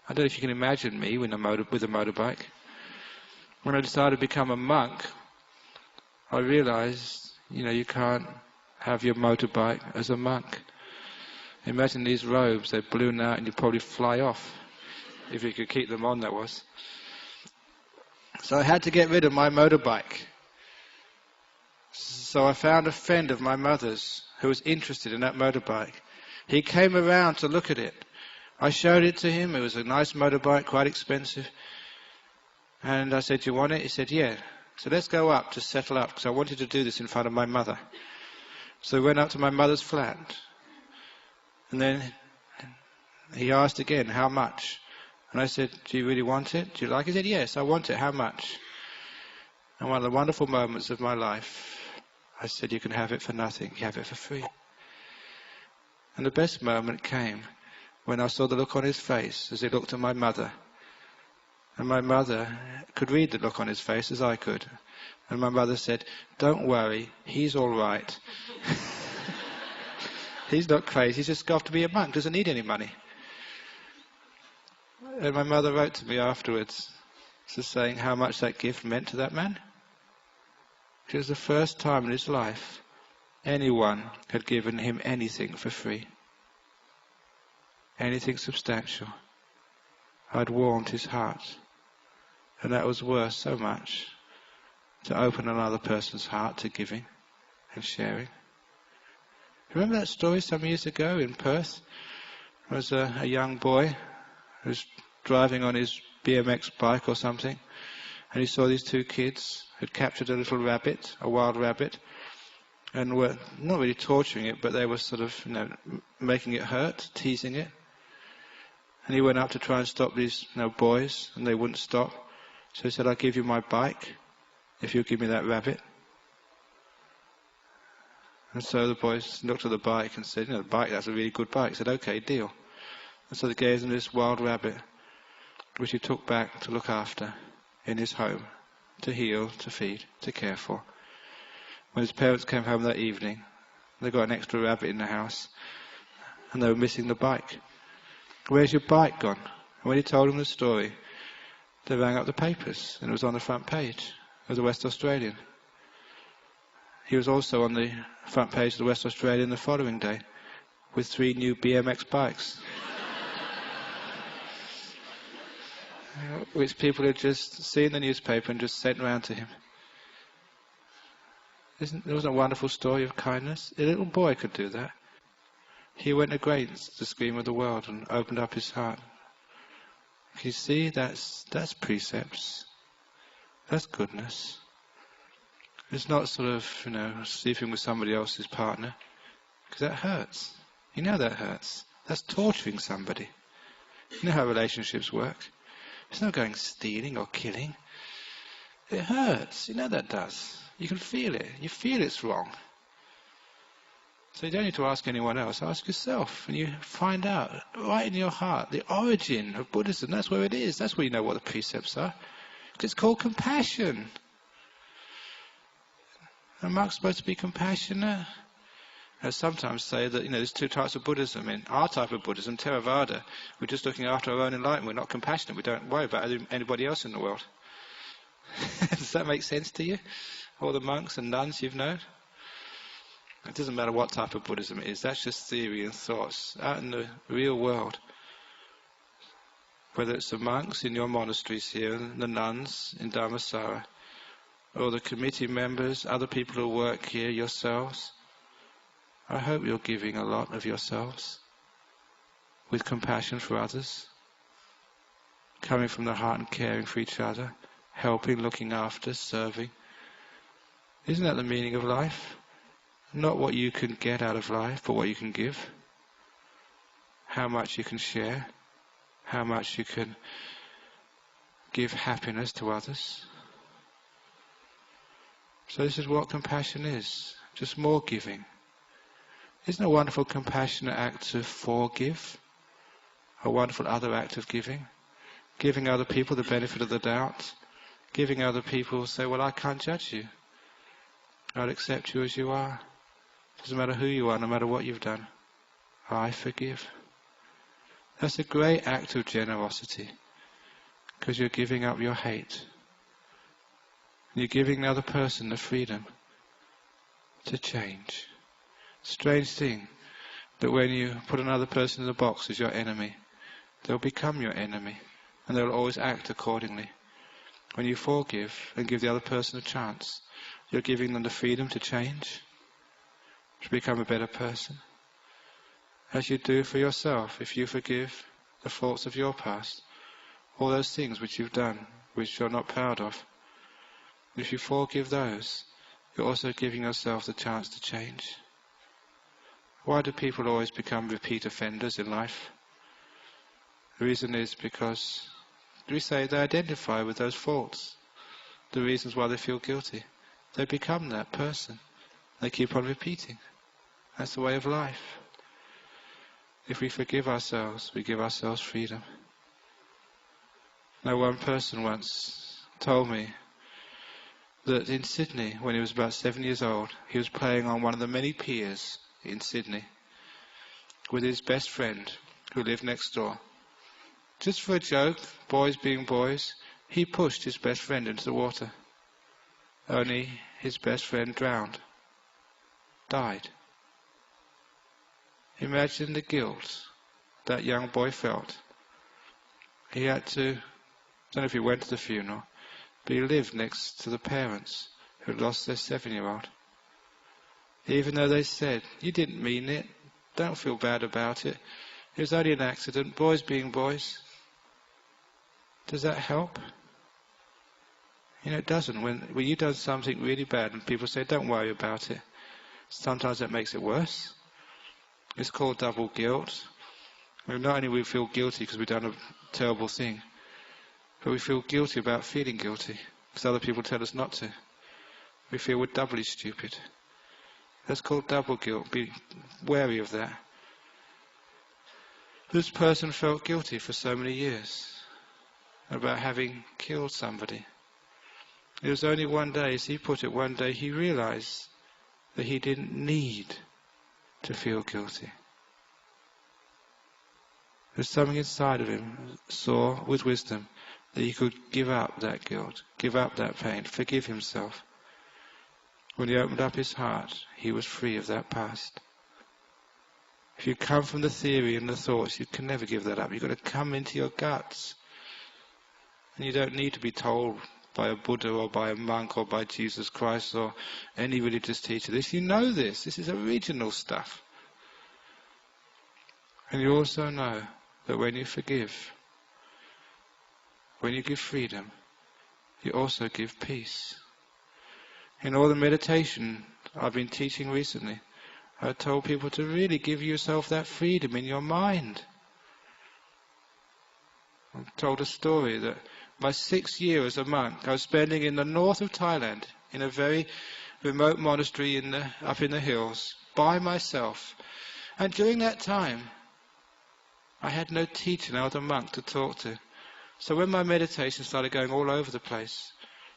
I don't know if you can imagine me with a motorbike. When I decided to become a monk, I realized, you can't have your motorbike as a monk. Imagine these robes, they're balloon out and you'd probably fly off. If you could keep them on, that was. So I had to get rid of my motorbike. So I found a friend of my mother's who was interested in that motorbike. He came around to look at it. I showed it to him. It was a nice motorbike, quite expensive. And I said, "Do you want it?" He said, "Yeah." So let's go up to settle up, because I wanted to do this in front of my mother. So we went up to my mother's flat. And then he asked again, "How much?" And I said, "Do you really want it? Do you like it?" He said, "Yes, I want it. How much?" And one of the wonderful moments of my life, I said, "You can have it for nothing. You have it for free." And the best moment came when I saw the look on his face as he looked at my mother. And my mother could read the look on his face as I could. And my mother said, "Don't worry, he's all right." He's not crazy, he's just got to be a monk, doesn't need any money. And my mother wrote to me afterwards, just saying how much that gift meant to that man. It was the first time in his life anyone had given him anything for free. Anything substantial. I'd warmed his heart. And that was worth so much, to open another person's heart to giving and sharing. Remember that story some years ago in Perth? There was a young boy who was driving on his BMX bike or something, and he saw these two kids who'd captured a little rabbit, a wild rabbit, and were not really torturing it, but they were sort of, making it hurt, teasing it. And he went up to try and stop these boys, and they wouldn't stop. So he said, "I'll give you my bike if you'll give me that rabbit." And so the boys looked at the bike and said, "The bike, that's a really good bike." He said, "Okay, deal." And so they gave him this wild rabbit, which he took back to look after in his home, to heal, to feed, to care for. When his parents came home that evening, they got an extra rabbit in the house, and they were missing the bike. "Where's your bike gone?" And when he told them the story, they rang up the papers, and it was on the front page of the West Australian. He was also on the front page of the West Australian the following day, with 3 new BMX bikes, which people had just seen in the newspaper and just sent round to him. Wasn't a wonderful story of kindness? A little boy could do that. He went against the scheme of the world and opened up his heart. You see, that's precepts. That's goodness. It's not sort of, sleeping with somebody else's partner, because that hurts. You know that hurts. That's torturing somebody. You know how relationships work. It's not going stealing or killing. It hurts. You know that does. You can feel it. You feel it's wrong. So you don't need to ask anyone else. Ask yourself, and you find out right in your heart the origin of Buddhism. That's where it is. That's where you know what the precepts are. It's called compassion. Are monks supposed to be compassionate? I sometimes say that there's 2 types of Buddhism. In our type of Buddhism, Theravada, we're just looking after our own enlightenment. We're not compassionate. We don't worry about anybody else in the world. Does that make sense to you? All the monks and nuns you've known? It doesn't matter what type of Buddhism it is. That's just theory and thoughts. Out in the real world, whether it's the monks in your monasteries here, the nuns in Dharmasara, or the committee members, other people who work here, yourselves, I hope you're giving a lot of yourselves with compassion for others, coming from the heart and caring for each other, helping, looking after, serving. Isn't that the meaning of life? Not what you can get out of life, but what you can give. How much you can share. How much you can give happiness to others. So this is what compassion is. Just more giving. Isn't a wonderful compassionate act to forgive? A wonderful other act of giving? Giving other people the benefit of the doubt. Giving other people, say, well, I can't judge you. I'll accept you as you are. Doesn't matter who you are, no matter what you've done. I forgive. That's a great act of generosity, because you're giving up your hate. You're giving the other person the freedom to change. Strange thing, but when you put another person in the box as your enemy, they'll become your enemy, and they'll always act accordingly. When you forgive and give the other person a chance, you're giving them the freedom to change, to become a better person. As you do for yourself, if you forgive the faults of your past, all those things which you've done, which you're not proud of, if you forgive those, you're also giving yourself the chance to change. Why do people always become repeat offenders in life? The reason is because, we say, they identify with those faults, the reasons why they feel guilty. They become that person. They keep on repeating. That's the way of life. If we forgive ourselves, we give ourselves freedom. Now, one person once told me that in Sydney, when he was about 7 years old, he was playing on one of the many piers in Sydney with his best friend who lived next door. Just for a joke, boys being boys, he pushed his best friend into the water. Only his best friend drowned, died. Imagine the guilt that young boy felt He had to, I don't know if he went to the funeral, but he lived next to the parents who lost their 7-year-old. Even though they said, you didn't mean it, don't feel bad about it, it was only an accident, boys being boys. Does that help? It doesn't. When you've done something really bad and people say, don't worry about it, sometimes that makes it worse. It's called double guilt. Not only we feel guilty because we've done a terrible thing, but we feel guilty about feeling guilty because other people tell us not to. We feel we're doubly stupid. That's called double guilt. Be wary of that. This person felt guilty for so many years about having killed somebody. It was only one day, as he put it, one day he realized that he didn't need to feel guilty. There's something inside of him, saw with wisdom, that he could give up that guilt, give up that pain, forgive himself. When he opened up his heart, he was free of that past. If you come from the theory and the thoughts, you can never give that up. You've got to come into your guts. And you don't need to be told by a Buddha or by a monk or by Jesus Christ or any religious teacher this. You know this. This is original stuff. And you also know that when you forgive, when you give freedom, you also give peace. In all the meditation I've been teaching recently, I told people to really give yourself that freedom in your mind. I told a story that my 6th year as a monk, I was spending in the north of Thailand, in a very remote monastery up in the hills, by myself. And during that time, I had no teacher, no other monk to talk to. So when my meditation started going all over the place,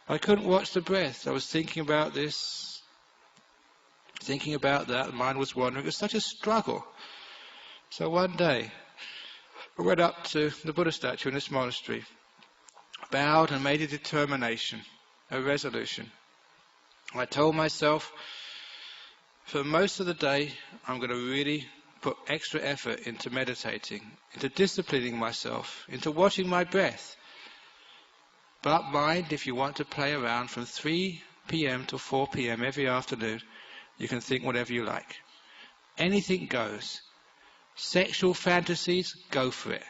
I couldn't watch the breath. I was thinking about this, thinking about that, the mind was wandering. It was such a struggle. So one day, I went up to the Buddha statue in this monastery, bowed and made a determination, a resolution. I told myself, for most of the day, I'm going to really put extra effort into meditating, into disciplining myself, into watching my breath. But mind, if you want to play around from 3 p.m. to 4 p.m. every afternoon, you can think whatever you like. Anything goes. Sexual fantasies, go for it.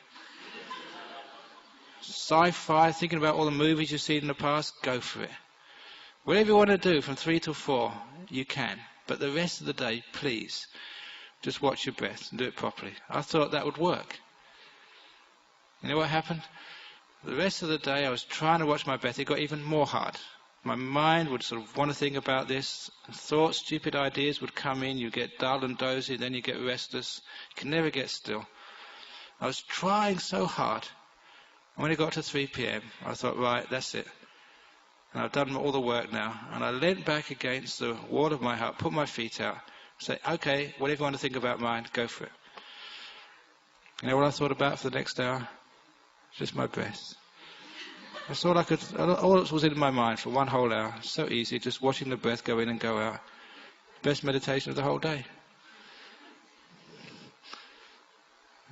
Sci-fi, thinking about all the movies you've seen in the past, go for it. Whatever you want to do from 3 to 4, you can. But the rest of the day, please, just watch your breath and do it properly. I thought that would work. You know what happened? The rest of the day I was trying to watch my breath. It got even more hard. My mind would sort of want to think about this. Thoughts, stupid ideas would come in. You get dull and dozy, then you get restless. You can never get still. I was trying so hard. And when it got to 3 p.m, I thought, right, that's it. And I've done all the work now. And I leant back against the wall of my hut, put my feet out, say, okay, whatever you want to think about mind, go for it. You know what I thought about for the next hour? Just my breath. That's all that was in my mind for one whole hour. So easy, just watching the breath go in and go out. Best meditation of the whole day.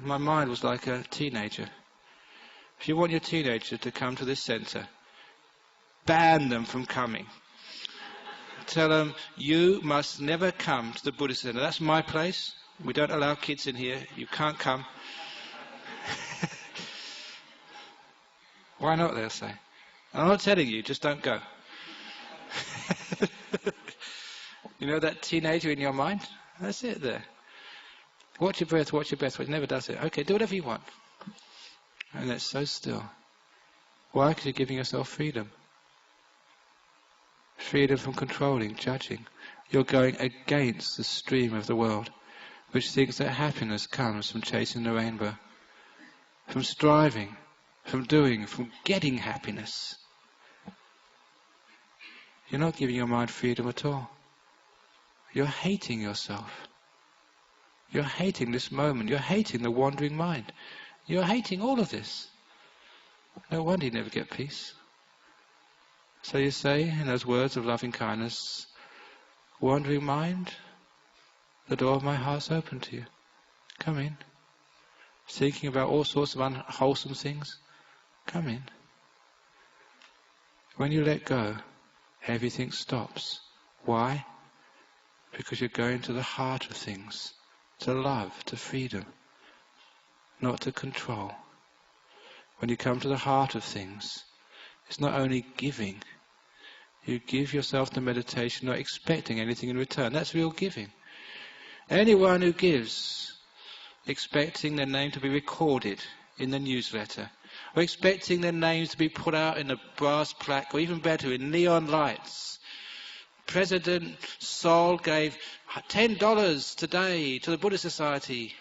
My mind was like a teenager. If you want your teenager to come to this centre, ban them from coming. Tell them, you must never come to the Buddhist centre. That's my place. We don't allow kids in here. You can't come. Why not, they'll say. I'm not telling you, just don't go. You know that teenager in your mind? That's it there. Watch your breath, watch your breath. It never does it. Okay, do whatever you want. And it's so still. Why? Because you're giving yourself freedom. Freedom from controlling, judging. You're going against the stream of the world, which thinks that happiness comes from chasing the rainbow, from striving, from doing, from getting happiness. You're not giving your mind freedom at all. You're hating yourself. You're hating this moment. You're hating the wandering mind. You're hating all of this. No wonder you never get peace. So you say, in those words of loving kindness, wandering mind, the door of my heart's open to you. Come in. Thinking about all sorts of unwholesome things. Come in. When you let go, everything stops. Why? Because you're going to the heart of things, to love, to freedom, not to control. When you come to the heart of things, it's not only giving. You give yourself the meditation not expecting anything in return. That's real giving. Anyone who gives expecting their name to be recorded in the newsletter, or expecting their names to be put out in a brass plaque, or even better, in neon lights. President Sol gave $10 today to the Buddhist Society.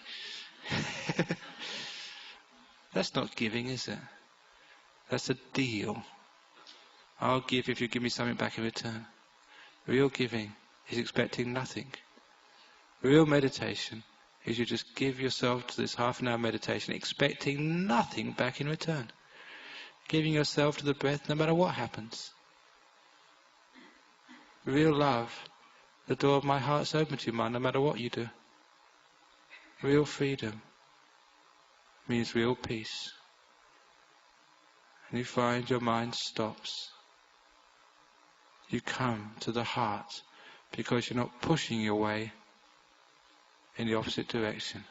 That's not giving, is it? That's a deal. I'll give if you give me something back in return. Real giving is expecting nothing. Real meditation is you just give yourself to this half-an-hour meditation expecting nothing back in return. Giving yourself to the breath no matter what happens. Real love, the door of my heart's open to you, mind, no matter what you do. Real freedom means real peace. And you find your mind stops. You come to the heart because you're not pushing your way in the opposite direction.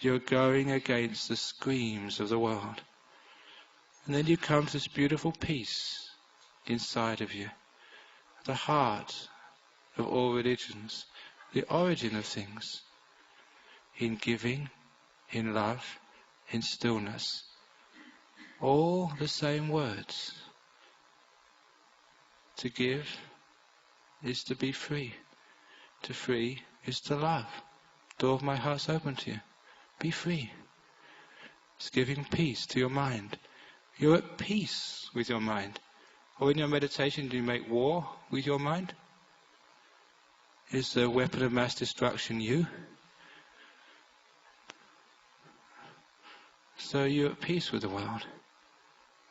You're going against the screams of the world. And then you come to this beautiful peace inside of you. The heart of all religions, the origin of things. In giving, in love, in stillness. All the same words. To give is to be free. To free is to love. Door of my heart's open to you. Be free. It's giving peace to your mind. You're at peace with your mind. Or in your meditation, do you make war with your mind? Is the weapon of mass destruction you? So you're at peace with the world.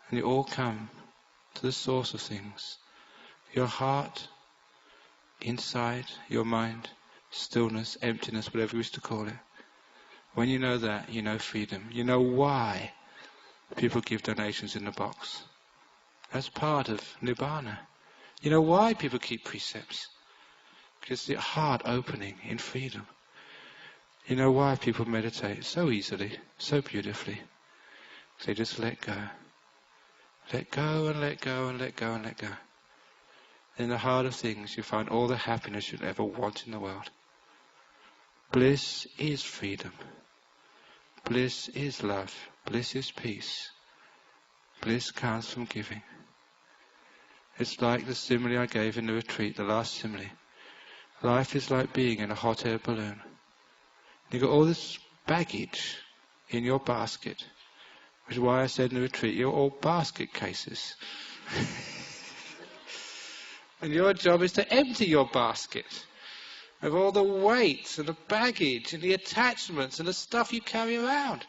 And you all come to the source of things. Your heart, inside, your mind, stillness, emptiness, whatever you wish to call it. When you know that, you know freedom. You know why people give donations in the box. That's part of Nibbana. You know why people keep precepts. Because the heart opening in freedom. You know why people meditate so easily, so beautifully. They just let go. Let go and let go and let go and let go. In the heart of things you find all the happiness you'll ever want in the world. Bliss is freedom. Bliss is love. Bliss is peace. Bliss comes from giving. It's like the simile I gave in the retreat, the last simile. Life is like being in a hot air balloon. You've got all this baggage in your basket, which is why I said in the retreat, you're all basket cases. And your job is to empty your basket of all the weight and the baggage and the attachments and the stuff you carry around.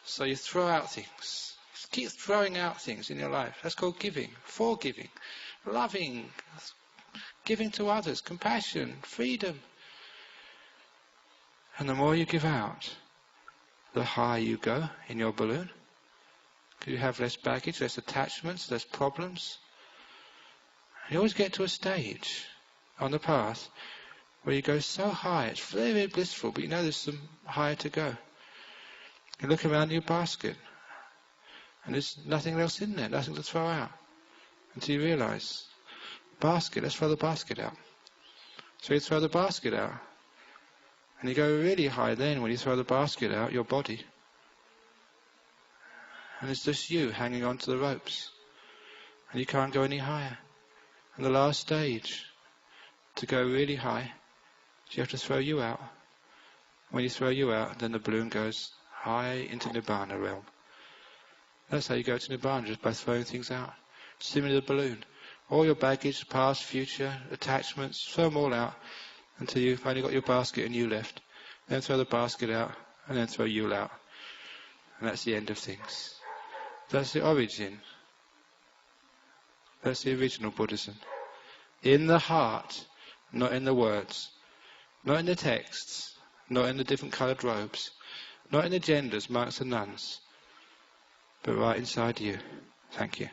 So you throw out things. Just keep throwing out things in your life. That's called giving, forgiving, loving, giving to others, compassion, freedom. And the more you give out, the higher you go in your balloon. Because you have less baggage, less attachments, less problems. You always get to a stage on the path where you go so high, it's very, very blissful, but you know there's some higher to go. You look around your basket, and there's nothing else in there, nothing to throw out. Until you realise, basket, let's throw the basket out. So you throw the basket out. And you go really high then when you throw the basket out, your body. And it's just you hanging onto the ropes. And you can't go any higher. And the last stage, to go really high, you have to throw you out. When you throw you out, then the balloon goes high into Nibbana realm. That's how you go to Nibbana, just by throwing things out. Similar to the balloon. All your baggage, past, future, attachments, throw them all out until you've only got your basket and you left. Then throw the basket out, and then throw you out. And that's the end of things. That's the origin. That's the original Buddhism. In the heart, not in the words. Not in the texts. Not in the different coloured robes. Not in the genders, monks and nuns. but right inside you. Thank you.